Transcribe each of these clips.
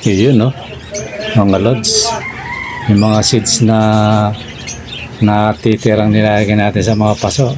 Yun, no? Mga lods. Yung mga seeds na natitirang nilagay natin sa mga paso.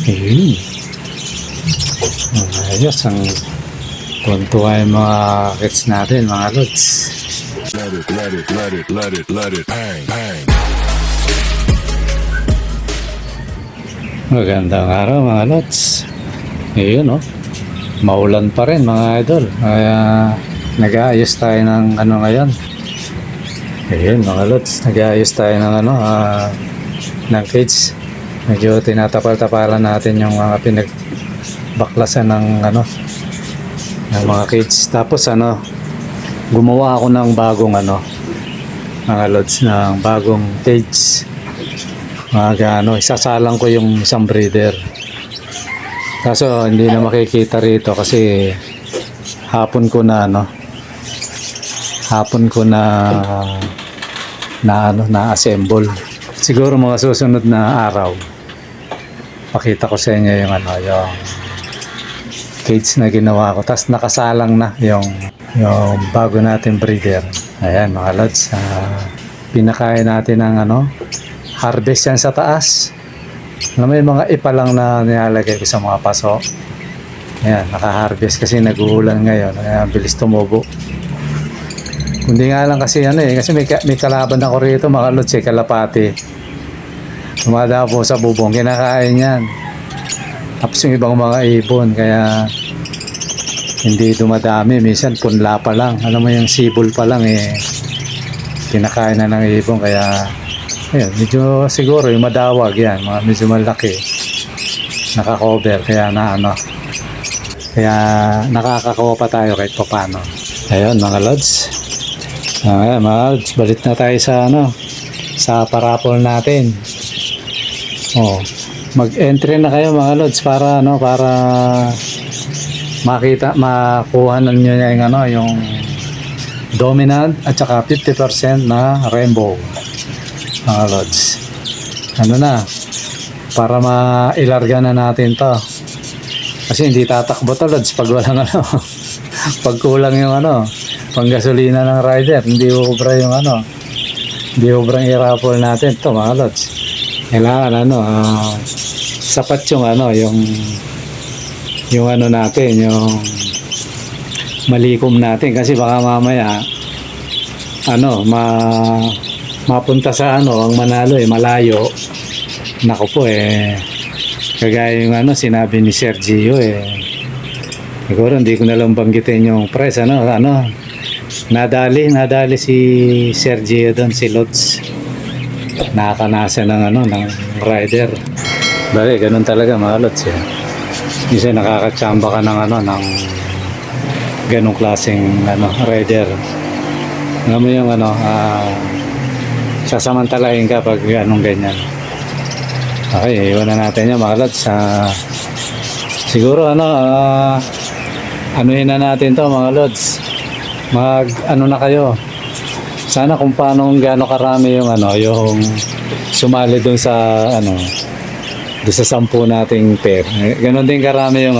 Yun. Ayos. Ang tuntua yung mga kits natin, mga lods. Let it, bang, bang. Magandang araw, mga lods. Yun, no? Maulan pa rin, mga idol. Kaya nag-aayos tayo ng ano ngayon. Ayun, mga lods, nag-aayos tayo ng ano, ng cage. Medyo tinatapal-tapalan natin yung mga pinagbaklasan ng ano, ng mga cage. Tapos ano, gumawa ako ng bagong ano, mga lods, ng bagong cage. Mga ano, isasalang ko yung isang breeder. Kaso hindi na makikita rito kasi hapon ko na assemble. Siguro mga susunod na araw pakita ko sa inyo yung ano, yung cage na ginawa ko. Tapos nakasalang na yung bago natin breeder. Ayan, mga lods, pinakain natin ng ano, harvest yan sa taas. May mga ipa lang na nilalagay ko sa mga paso. Ayan, naka-harvest kasi nag-uulan ngayon. Ayan, bilis tumubo. Kundi nga lang kasi ano kasi may kalaban ako rito, mga lods, kalapati. Tumada po sa bubong, kinakain yan. Tapos yung ibang mga ibon, kaya hindi dumadami. Minsan punla pa lang. Alam mo yung sibol pa lang kinakain na ng ibon, kaya ayun, medyo siguro yung madawag yan, mga medyo malaki, naka-cover, kaya kaya nakakakuha pa tayo kahit pa paano. Ayun, mga lods. Ayan, mga lods, balik na tayo sa sa parapol natin. Mag-entry na kayo, mga lods, para makuha na nyo yung dominant at saka 50% na rainbow. Mga lods, para mailarga na natin to, kasi hindi tatakbo to, lods, pag walang pag kulang yung panggasolina ng rider, hindi ubra yung hindi ubrang i-raffle natin to, mga lods. Kailangan sapat yung yung natin, yung malikom natin, kasi baka mamaya mapunta sa ang Manalo, malayo. Nako po, kagaya yung sinabi ni Sergio, siguro hindi ko na lang banggitin yung price, nadali si Sergio doon, si Lods, nakakanasa ng rider. Bale, ganun talaga, mga Lods, kasi nakakatsamba ka ng ganung klaseng rider. Alam mo yung sasamantalahin ka pag ganyan. Okay, iwan na natin yan, mga lods. Siguro anuhin na natin to, mga lods. Na kayo. Sana kung paano gaano karami yung yung sumali doon sa doon sa 10 nating pair. Ganon din karami yung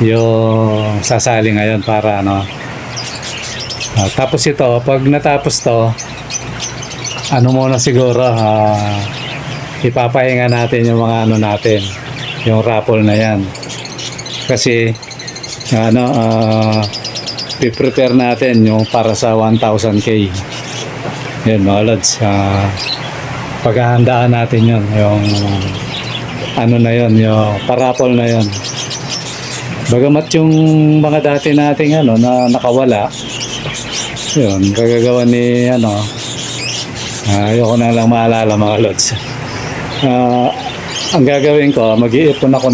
yung sasali ngayon para tapos ito, pag natapos to, muna siguro, ipapahinga natin yung mga natin, yung raffle na yan. Kasi, i-prepare natin yung para sa 1,000K. Yan, mga lods, paghahandaan natin yun, yung na yun, yung paraffle na yun. Bagamat yung mga dati nating na nakawala, yun, gagagawa ni ayoko na lang maalala, mga lods. Ang gagawin ko, mag-iipon ako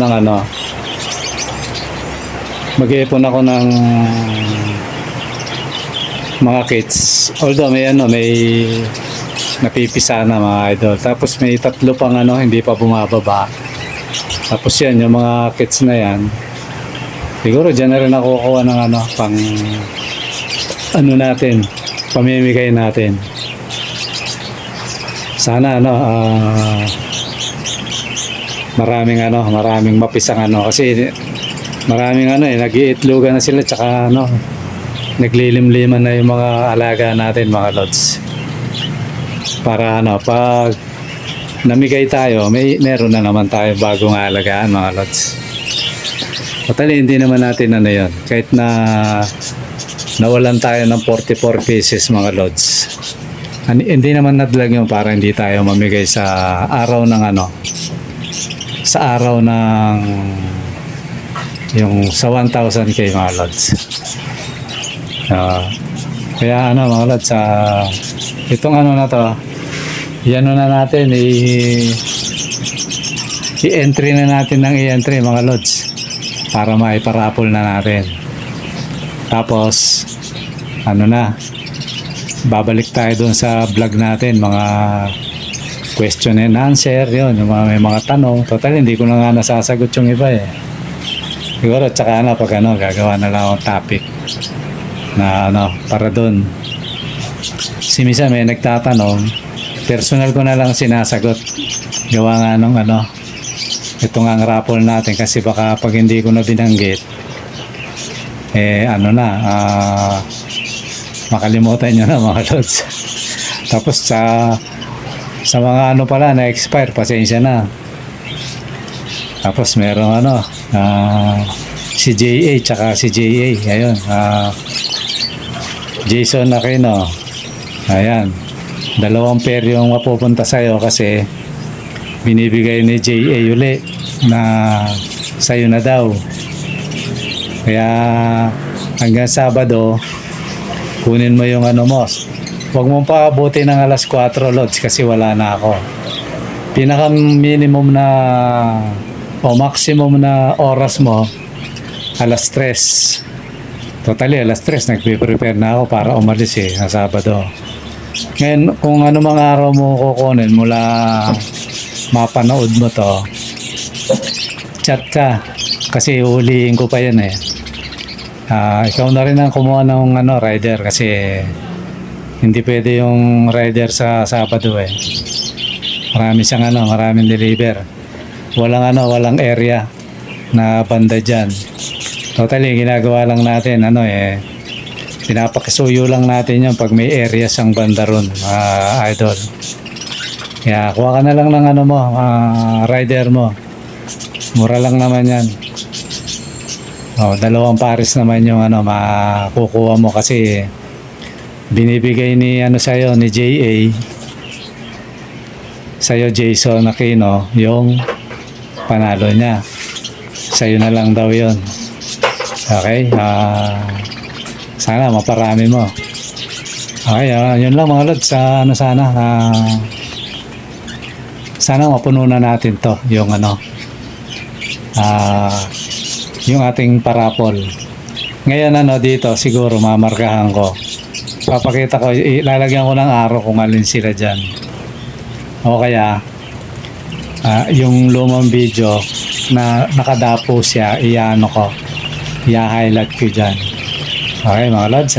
ng mga kits. Although may napipisa na, mga idol. Tapos may 3 pang hindi pa bumababa. Tapos yan, yung mga kits na yan, siguro dyan na rin ako kukuha ng pang natin, pamimigay natin. Sana maraming mapisang kasi maraming nag-iitlogan na sila, tsaka naglilimliman na yung mga alaga natin, mga lods. Para ano, pag namigay tayo, meron na naman tayo bagong alagaan, mga lods. Totally, hindi naman natin ano yun. Kahit na nawalan tayo ng 44 pieces, mga lods. Hindi naman nadlag yun para hindi tayo mamigay sa araw ng ano, sa araw ng yung sa 1,000k, mga lods. Kaya ano, mga lods, itong ano na to, yan na natin, i-entry na natin ng i-entry, mga lods, para maiparapol na natin. Tapos ano na, babalik tayo dun sa vlog natin, mga question and answer, yun, yung mga, may mga tanong. Total, hindi ko na nga nasasagot yung iba eh. Siguro, tsaka na, pag ano, gagawa na lang akong topic na ano, para dun. Si Misa may nagtatanong, personal ko na lang sinasagot. Gawa nga nung ano, ito nga ang raffle natin, kasi baka pag hindi ko na binanggit, ano na, makalimutan nyo na, mga lods. Tapos sa mga ano pala na expire, pasensya na. Tapos meron ano, si JA tsaka si JA, ayun, Jason Aquino, ayan, 2 pair yung mapupunta sa'yo kasi binibigay ni JA uli na sa'yo na daw. Kaya hanggang Sabado kunin mo yung ano mo. Huwag mong paabuti ng alas 4, lods, kasi wala na ako. Pinaka minimum na o maximum na oras mo alas 3. Totally alas 3 nagpe-prepare na ako para umalis sa Sabado. Ngayon, kung ano mga araw mo kukunin mula mapanood mo to, chat ka kasi uhulihin ko pa yan ikaw na rin ang kumuha ng ano, rider kasi hindi pwede yung rider sa Sabado marami siyang ano, maraming deliver, walang area na banda dyan. Totally ginagawa lang natin ano pinapakisuyo lang natin yun pag may area sang banda ron, idol. Kaya kuha ka na lang ng ano mo, rider mo, mura lang naman yan. 2 pares naman yung ano makukuha mo kasi binibigay ni ano sa'yo, ni JA sa'yo, Jason Aquino, yung panalo niya sa'yo na lang daw yun. Okay, sana maparami mo. Okay, yun lang mga lods. Sana mapuno na natin to yung ano, yung ating parapol. Ngayon ano, dito siguro mamarkahan ko, papakita ko, ilalagyan ko ng araw kung alin sila dyan, o kaya yung lumang video na nakadapo siya, iano ko, i-highlight ko dyan. Okay mga lods,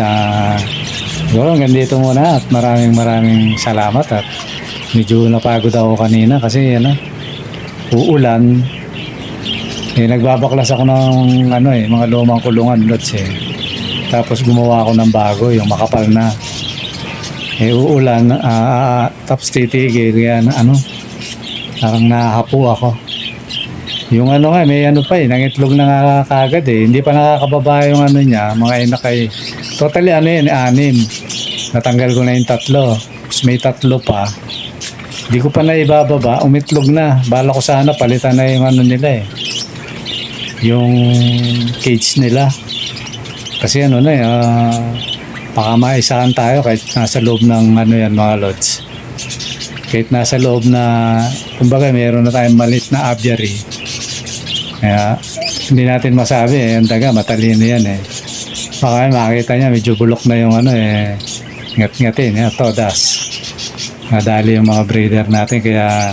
siguro hanggang dito muna at maraming salamat. At medyo napagod ako kanina kasi uulan. Nagbabaklas ako ng ano mga lumang kulungan, lods Tapos gumawa ako ng bago, yung makapal na. Uulan, tapos titigil, yan parang nahapo ako. Yung ano nga, may ano pa nangitlog na nga kagad hindi pa nakakababa yung ano niya, mga inakay. Totally 6. Natanggal ko na yung 3. Tapos may 3 pa. Di ko pa na ibababa, umitlog na. Bala ko sana palitan na yung ano nila yung cage nila. Kasi ano baka maisahan tayo kahit nasa loob ng ano yan, mga lods. Kahit nasa loob na, kumbaga mayroon na tayong malit na aviary. Kaya hindi natin masabi ang daga matalino yan baka makita niya medyo bulok na yung ano ngat-ngatin todas. Nadali yung mga breeder natin, kaya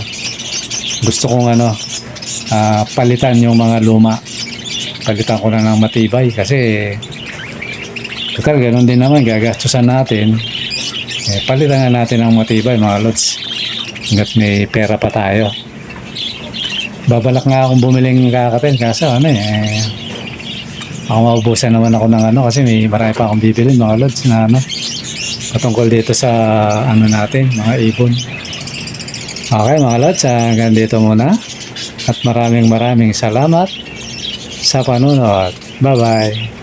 gusto kong palitan yung mga luma. Palitan ko na ng matibay kasi total ganun din naman gagastusan natin. Palitan na natin ng matibay, mga lods, hanggat may pera pa tayo. Babalak nga akong bumiling kakatin kaso Ako maubusan naman ako ng ano kasi may marami pa akong bibili mga lods na ano. Patungkol dito sa ano natin, mga ibon. Okay mga lods, hanggang dito muna. At maraming salamat sa panunod. Bye-bye.